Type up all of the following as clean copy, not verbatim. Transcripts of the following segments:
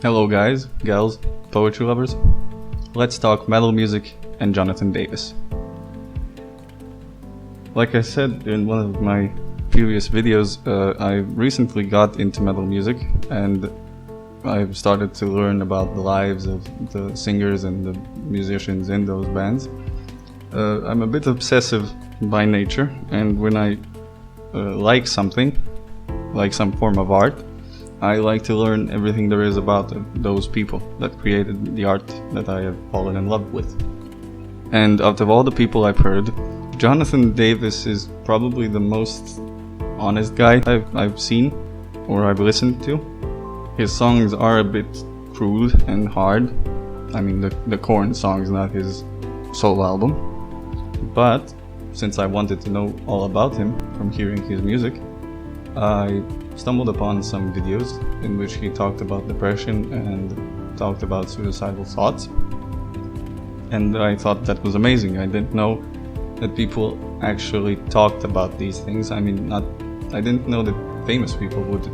Hello guys, gals, poetry lovers. Let's talk metal music and Jonathan Davis. Like I said in one of my previous videos, I recently got into metal music and I've started to learn about the lives of the singers and the musicians in those bands. I'm a bit obsessive by nature, and when I like something, like some form of art, I like to learn everything there is about those people that created the art that I have fallen in love with. And out of all the people I've heard, Jonathan Davis is probably the most honest guy I've seen or I've listened to. His songs are a bit crude and hard. I mean, the Korn song is not his solo album. But since I wanted to know all about him from hearing his music, I stumbled upon some videos in which he talked about depression and talked about suicidal thoughts. And I thought that was amazing. I didn't know that people actually talked about these things. I didn't know that famous people would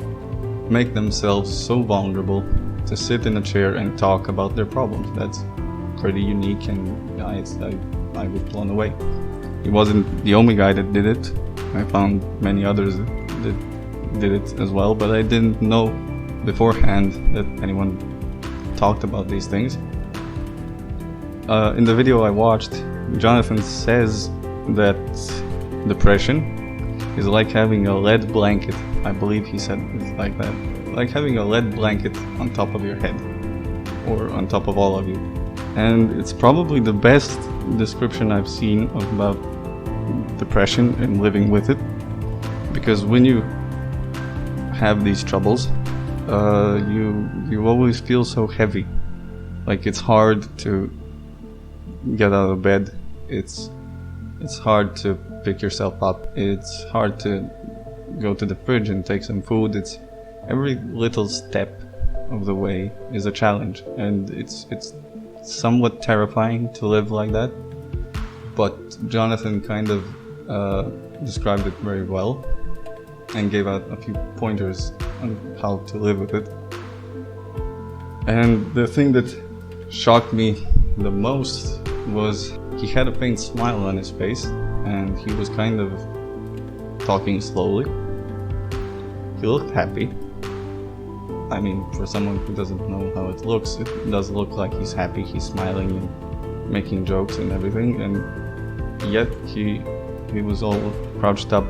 make themselves so vulnerable to sit in a chair and talk about their problems. That's pretty unique, and I was blown away. He wasn't the only guy that did it. I found many others that did it as well, but I didn't know beforehand that anyone talked about these things. In the video I watched, Jonathan says that depression is like having a lead blanket. I believe he said it's like that. Like having a lead blanket on top of your head, or on top of all of you. And it's probably the best description I've seen about depression and living with it. Because when you have these troubles, you always feel so heavy. Like it's hard to get out of bed. It's hard to pick yourself up. It's hard to go to the fridge and take some food. It's every little step of the way is a challenge, and it's somewhat terrifying to live like that. But Jonathan kind of described it very well and gave out a few pointers on how to live with it. And the thing that shocked me the most was he had a faint smile on his face, and he was kind of talking slowly. He looked happy. I mean, for someone who doesn't know how it looks, it does look like he's happy, he's smiling and making jokes and everything, and yet he was all crouched up.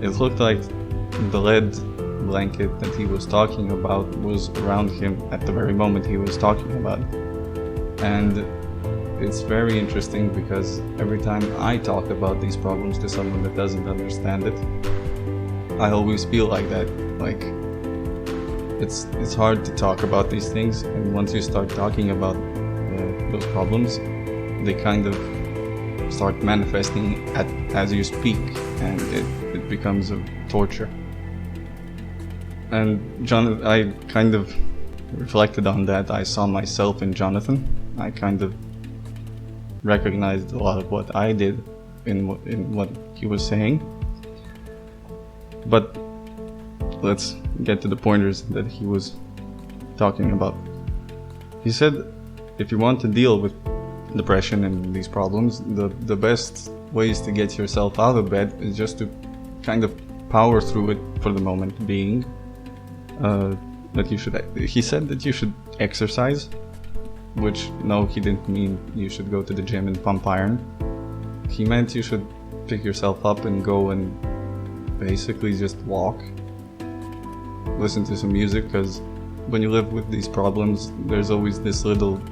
It looked like the lead blanket that he was talking about was around him at the very moment he was talking about. And it's very interesting because every time I talk about these problems to someone that doesn't understand it, I always feel like that. Like it's hard to talk about these things, and once you start talking about those problems, they kind of start manifesting as you speak, and it becomes a torture. And I kind of reflected on that. I saw myself in Jonathan. I kind of recognized a lot of what I did in what he was saying. But let's get to the pointers that he was talking about. He said if you want to deal with depression and these problems, the best ways to get yourself out of bed is just to kind of power through it for the moment being. He said that you should exercise, which no, he didn't mean you should go to the gym and pump iron. He meant you should pick yourself up and go and basically just walk, listen to some music, because when you live with these problems, there's always this little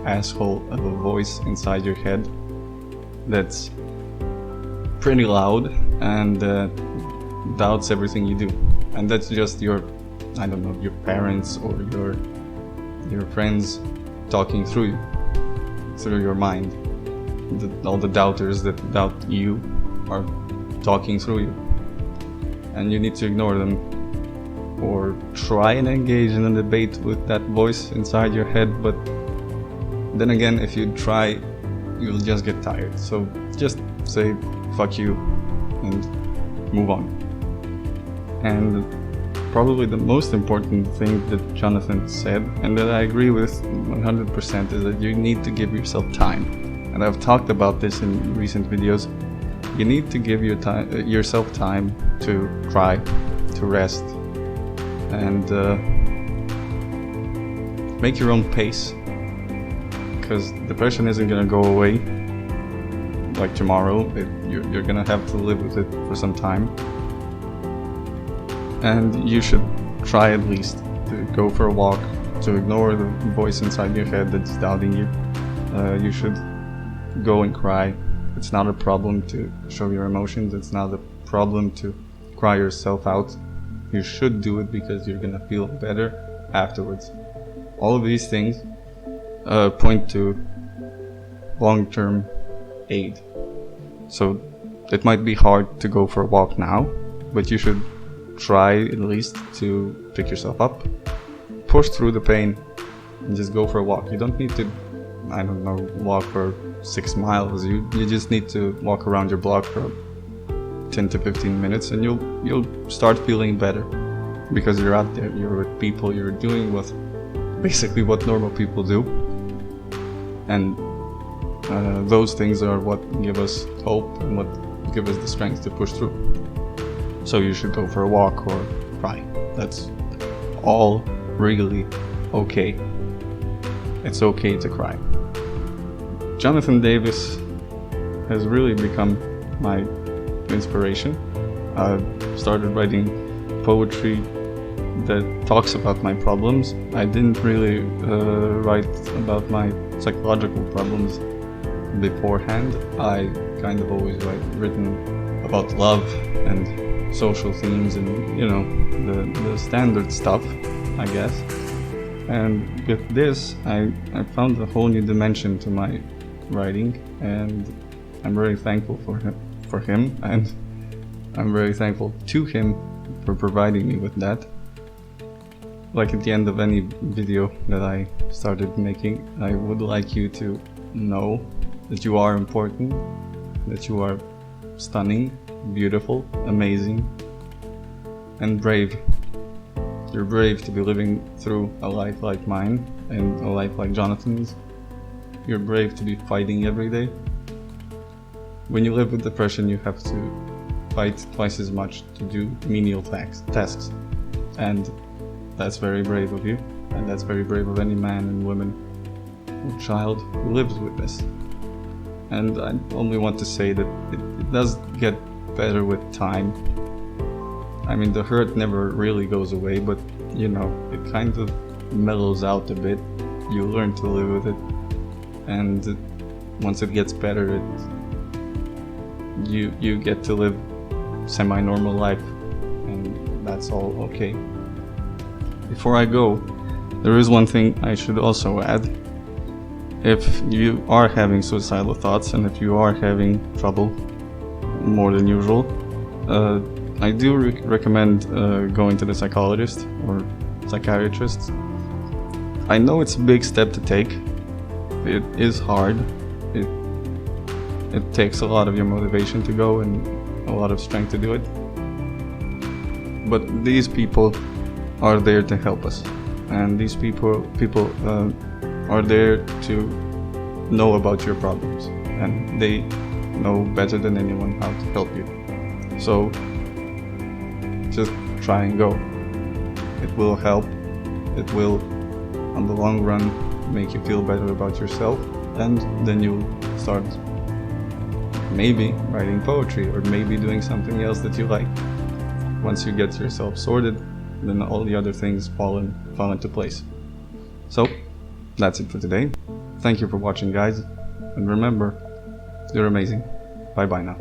asshole of a voice inside your head that's pretty loud and doubts everything you do. And that's just your parents or your friends talking through your mind. All the doubters that doubt you are talking through you, and you need to ignore them or try and engage in a debate with that voice inside your head. But then again, if you try, you'll just get tired. So just say fuck you and move on. And probably the most important thing that Jonathan said, and that I agree with 100%, is that you need to give yourself time. And I've talked about this in recent videos. You need to give yourself time to cry, to rest, and make your own pace. Because depression isn't going to go away like tomorrow. You're going to have to live with it for some time. And you should try at least to go for a walk, to ignore the voice inside your head that's doubting you. You should go and cry. It's not a problem to show your emotions. It's not a problem to cry yourself out. You should do it because you're gonna feel better afterwards. All of these things point to long-term aid. So it might be hard to go for a walk now, but you should try at least to pick yourself up, push through the pain, and just go for a walk. You don't need to, I don't know, walk for 6 miles. You just need to walk around your block for 10 to 15 minutes, and you'll start feeling better because you're out there, you're with people, you're doing basically what normal people do, and those things are what give us hope and what give us the strength to push through. So you should go for a walk or cry. That's all really okay. It's okay to cry. Jonathan Davis has really become my inspiration. I've started writing poetry that talks about my problems. I didn't really write about my psychological problems beforehand. I kind of always written about love and social themes and, you know, the standard stuff, I guess. And with this, I found a whole new dimension to my writing, and I'm very thankful for him, and I'm very thankful to him for providing me with that. Like at the end of any video that I started making, I would like you to know that you are important, that you are stunning, beautiful, amazing, and brave. You're brave to be living through a life like mine and a life like Jonathan's. You're brave to be fighting every day. When you live with depression, you have to fight twice as much to do menial tasks. And that's very brave of you, and that's very brave of any man and woman or child who lives with this. And I only want to say that it does get better with time. I mean, the hurt never really goes away, but you know, it kind of mellows out a bit. You learn to live with it, and once it gets better, you get to live semi-normal life, and that's all okay. Before I go, there is one thing I should also add. If you are having suicidal thoughts, and if you are having trouble more than usual, I do recommend going to the psychologist or psychiatrist. I know it's a big step to take. It is hard. It takes a lot of your motivation to go and a lot of strength to do it. But these people are there to help us, and these people are there to know about your problems, and they know better than anyone how to help you. So just try and go. It will help. It will, on the long run, make you feel better about yourself, and then you'll start maybe writing poetry or maybe doing something else that you like. Once you get yourself sorted, then all the other things fall into place. So that's it for today. Thank you for watching, guys, and remember, you're amazing. Bye bye now.